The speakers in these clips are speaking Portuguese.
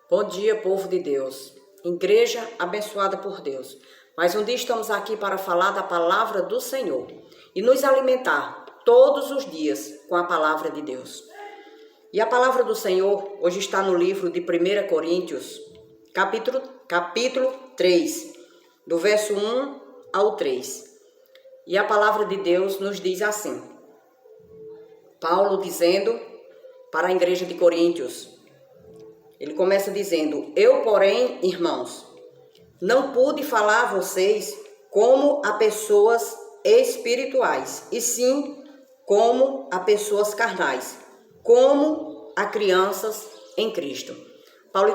Bom dia, povo de Deus, igreja abençoada por Deus. Mais um dia estamos aqui para falar da palavra do Senhor e nos alimentar todos os dias com a palavra de Deus. E a palavra do Senhor hoje está no livro de 1 Coríntios, capítulo 3, do verso 1 ao 3. E a palavra de Deus nos diz assim: Paulo dizendo para a igreja de Coríntios, ele começa dizendo: eu, porém, irmãos, não pude falar a vocês como a pessoas espirituais, e sim como a pessoas carnais, como a crianças em Cristo. Paulo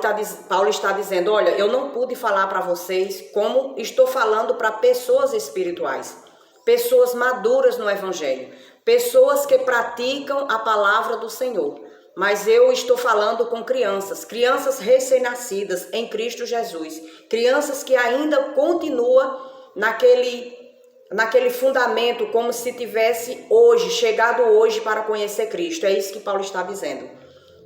está dizendo: olha, eu não pude falar para vocês como estou falando para pessoas espirituais, pessoas maduras no Evangelho, pessoas que praticam a palavra do Senhor. Mas eu estou falando com crianças recém-nascidas em Cristo Jesus, crianças que ainda continuam naquele fundamento, como se tivesse chegado hoje para conhecer Cristo. É isso que Paulo está dizendo.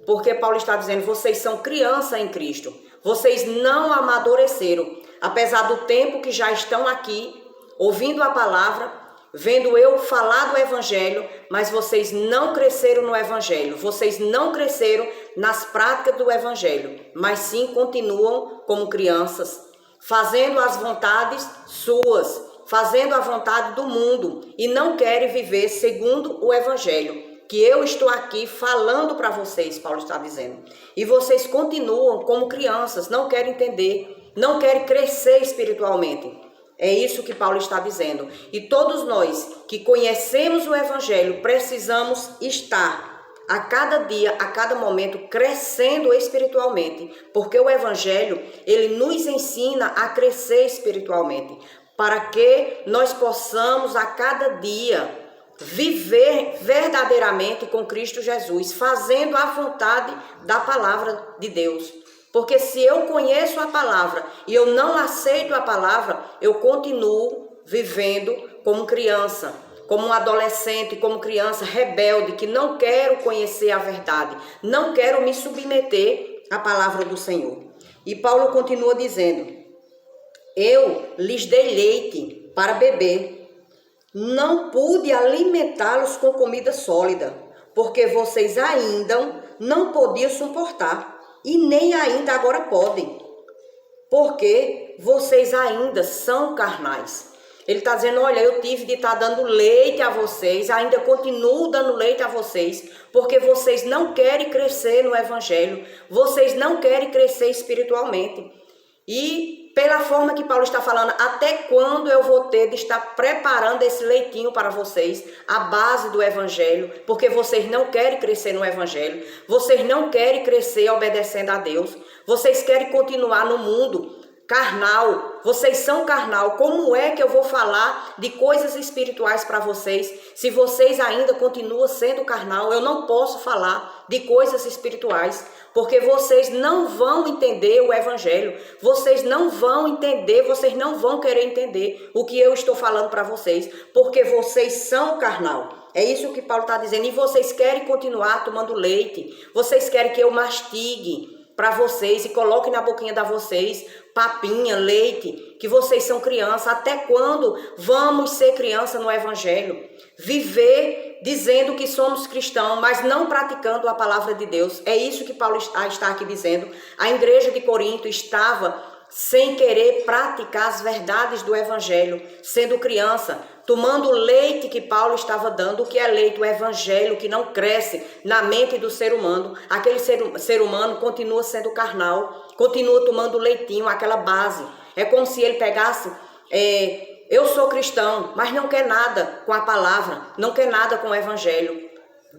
Porque Paulo está dizendo: vocês são criança em Cristo, vocês não amadureceram, apesar do tempo que já estão aqui, ouvindo a palavra, vendo eu falar do Evangelho, mas vocês não cresceram no Evangelho, vocês não cresceram nas práticas do Evangelho, mas sim continuam como crianças, fazendo as vontades suas, fazendo a vontade do mundo, e não querem viver segundo o Evangelho, que eu estou aqui falando para vocês, Paulo está dizendo. E vocês continuam como crianças, não querem entender, não querem crescer espiritualmente. É isso que Paulo está dizendo. E todos nós que conhecemos o Evangelho precisamos estar a cada dia, a cada momento, crescendo espiritualmente, porque o Evangelho, ele nos ensina a crescer espiritualmente, para que nós possamos a cada dia viver verdadeiramente com Cristo Jesus, fazendo a vontade da palavra de Deus. Porque se eu conheço a palavra e eu não aceito a palavra, eu continuo vivendo como criança, como um adolescente, como criança rebelde, que não quero conhecer a verdade, não quero me submeter à palavra do Senhor. E Paulo continua dizendo: eu lhes dei leite para beber, não pude alimentá-los com comida sólida, porque vocês ainda não podiam suportar. E nem ainda agora podem, porque vocês ainda são carnais. Ele está dizendo: olha, eu tive de estar dando leite a vocês, ainda continuo dando leite a vocês, porque vocês não querem crescer no Evangelho, vocês não querem crescer espiritualmente. E pela forma que Paulo está falando, até quando eu vou ter de estar preparando esse leitinho para vocês, a base do Evangelho, porque vocês não querem crescer no Evangelho, vocês não querem crescer obedecendo a Deus, vocês querem continuar no mundo carnal, vocês são carnal. Como é que eu vou falar de coisas espirituais para vocês, se vocês ainda continuam sendo carnal? Eu não posso falar de coisas espirituais, porque vocês não vão entender o Evangelho, vocês não vão entender, vocês não vão querer entender o que eu estou falando para vocês, porque vocês são carnal. É isso que Paulo está dizendo. E vocês querem continuar tomando leite, vocês querem que eu mastigue para vocês e coloque na boquinha de vocês papinha, leite, que vocês são crianças. Até quando vamos ser criança no Evangelho? Viver dizendo que somos cristãos, mas não praticando a palavra de Deus. É isso que Paulo está aqui dizendo. A igreja de Corinto estava sem querer praticar as verdades do Evangelho, sendo criança, tomando o leite que Paulo estava dando. O que é leite? O Evangelho que não cresce na mente do ser humano. Aquele ser humano continua sendo carnal, continua tomando leitinho, aquela base. É como se ele pegasse, eu sou cristão, mas não quer nada com a palavra, não quer nada com o Evangelho.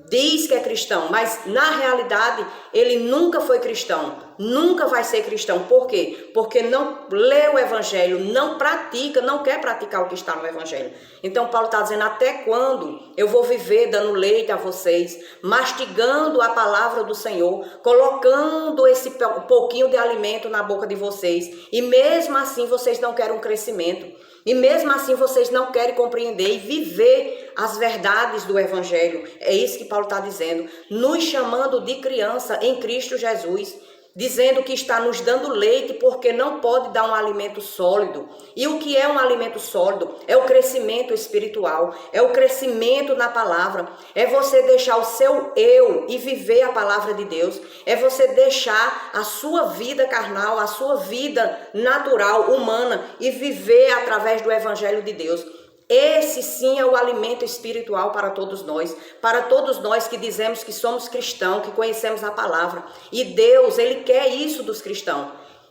Diz que é cristão, mas na realidade ele nunca foi cristão, nunca vai ser cristão. Por quê? Porque não lê o Evangelho, não pratica, não quer praticar o que está no Evangelho. Então Paulo está dizendo: até quando eu vou viver dando leite a vocês, mastigando a palavra do Senhor, colocando esse pouquinho de alimento na boca de vocês, e mesmo assim vocês não querem um crescimento? E mesmo assim vocês não querem compreender e viver as verdades do Evangelho. É isso que Paulo está dizendo, nos chamando de criança em Cristo Jesus. dizendo que está nos dando leite porque não pode dar um alimento sólido. E o que é um alimento sólido? É o crescimento espiritual, é o crescimento na palavra, é você deixar o seu eu e viver a palavra de Deus, é você deixar a sua vida carnal, a sua vida natural, humana e viver através do evangelho de Deus. Esse sim é o alimento espiritual para todos nós que dizemos que somos cristãos, que conhecemos a palavra. E Deus, Ele quer isso dos cristãos,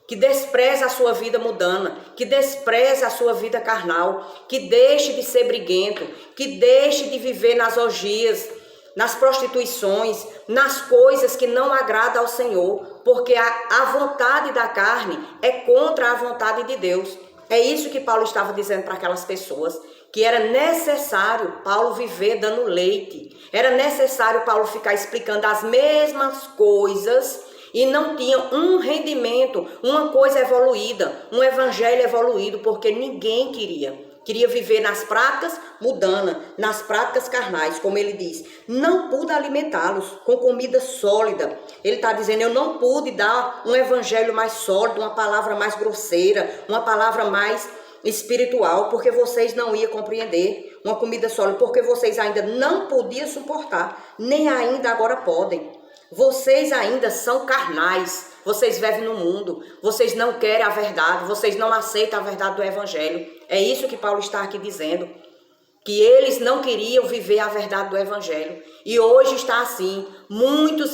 que despreze a sua vida mundana, que despreze a sua vida carnal, que deixe de ser briguento, que deixe de viver nas orgias, nas prostituições, nas coisas que não agradam ao Senhor, porque a vontade da carne é contra a vontade de Deus. É isso que Paulo estava dizendo para aquelas pessoas, que era necessário Paulo viver dando leite, era necessário Paulo ficar explicando as mesmas coisas e não tinha um rendimento, uma coisa evoluída, um evangelho evoluído, porque ninguém queria viver nas práticas mundanas, nas práticas carnais, como ele diz. Não pude alimentá-los com comida sólida. Ele está dizendo, eu não pude dar um evangelho mais sólido, uma palavra mais grosseira, uma palavra mais espiritual, porque vocês não iam compreender, uma comida sólida, porque vocês ainda não podiam suportar, nem ainda agora podem. Vocês ainda são carnais, vocês vivem no mundo, vocês não querem a verdade, vocês não aceitam a verdade do evangelho. É isso que Paulo está aqui dizendo, que eles não queriam viver a verdade do evangelho. E hoje está assim, muitos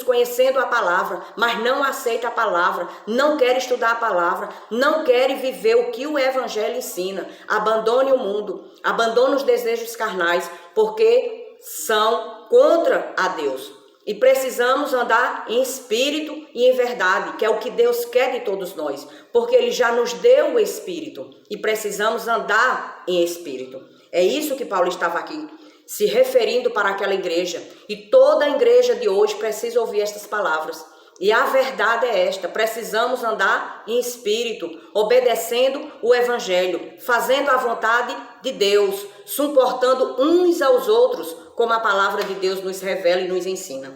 conhecendo a palavra, mas não aceitam a palavra, não querem estudar a palavra, não querem viver o que o evangelho ensina. Abandone o mundo, abandone os desejos carnais, porque são contra a Deus. E precisamos andar em espírito e em verdade, que é o que Deus quer de todos nós, porque Ele já nos deu o espírito e precisamos andar em espírito. É isso que Paulo estava aqui se referindo para aquela igreja. E toda a igreja de hoje precisa ouvir estas palavras. E a verdade é esta: precisamos andar em espírito, obedecendo o evangelho, fazendo a vontade de Deus, suportando uns aos outros, como a palavra de Deus nos revela e nos ensina.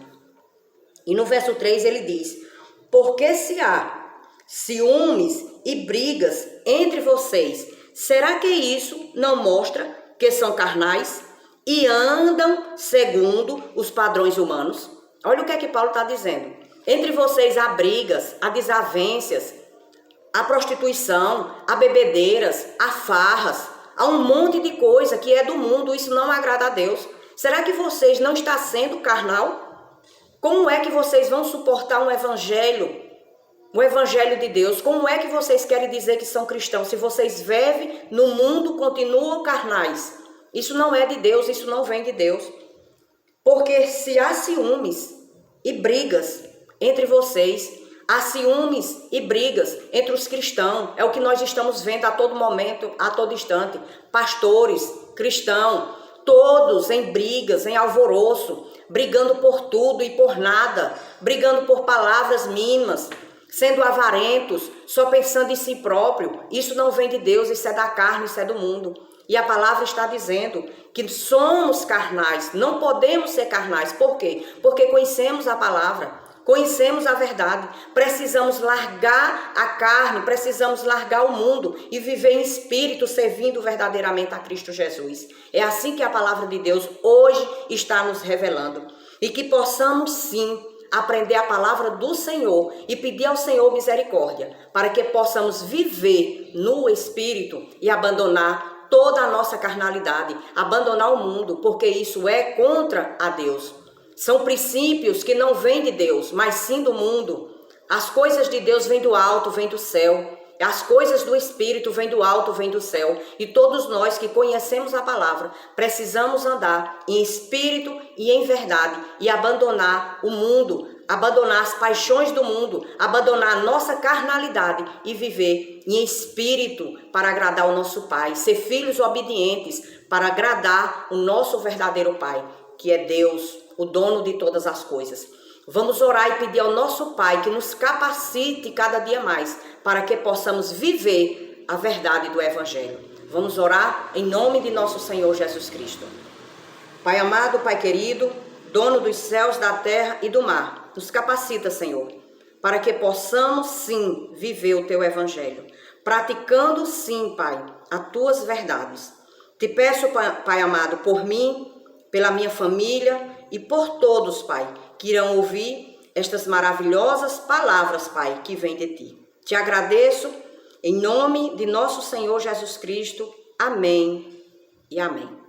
E no verso 3 ele diz: porque se há ciúmes e brigas entre vocês, será que isso não mostra que são carnais e andam segundo os padrões humanos? Olha o que é que Paulo está dizendo. Entre vocês há brigas, há desavenças, há prostituição, há bebedeiras, há farras, há um monte de coisa que é do mundo, isso não agrada a Deus. Será que vocês não estão sendo carnal? Como é que vocês vão suportar um evangelho de Deus? Como é que vocês querem dizer que são cristãos se vocês vivem no mundo, continuam carnais? Isso não é de Deus, isso não vem de Deus. Porque se há ciúmes e brigas entre vocês, há ciúmes e brigas entre os cristãos, é o que nós estamos vendo a todo momento, a todo instante. Pastores, cristãos, todos em brigas, em alvoroço, brigando por tudo e por nada, brigando por palavras mínimas, sendo avarentos, só pensando em si próprio. Isso não vem de Deus, isso é da carne, isso é do mundo. E a palavra está dizendo que somos carnais, não podemos ser carnais. Por quê? Porque conhecemos a palavra, conhecemos a verdade. Precisamos largar a carne, precisamos largar o mundo e viver em espírito, servindo verdadeiramente a Cristo Jesus. É assim que a palavra de Deus hoje está nos revelando. E que possamos sim aprender a palavra do Senhor e pedir ao Senhor misericórdia, para que possamos viver no espírito e abandonar toda a nossa carnalidade, abandonar o mundo, porque isso é contra a Deus. São princípios que não vêm de Deus, mas sim do mundo. As coisas de Deus vêm do alto, vêm do céu. As coisas do Espírito vêm do alto, vêm do céu. E todos nós que conhecemos a palavra, precisamos andar em espírito e em verdade e abandonar o mundo, abandonar as paixões do mundo, abandonar a nossa carnalidade e viver em espírito para agradar o nosso Pai, ser filhos obedientes para agradar o nosso verdadeiro Pai, que é Deus, o dono de todas as coisas. Vamos orar e pedir ao nosso Pai que nos capacite cada dia mais para que possamos viver a verdade do Evangelho. Vamos orar em nome de nosso Senhor Jesus Cristo. Pai amado, Pai querido, dono dos céus, da terra e do mar, nos capacita, Senhor, para que possamos sim viver o teu evangelho, praticando sim, Pai, as tuas verdades. Te peço, Pai amado, por mim, pela minha família e por todos, Pai, que irão ouvir estas maravilhosas palavras, Pai, que vêm de ti. Te agradeço em nome de nosso Senhor Jesus Cristo. Amém e amém.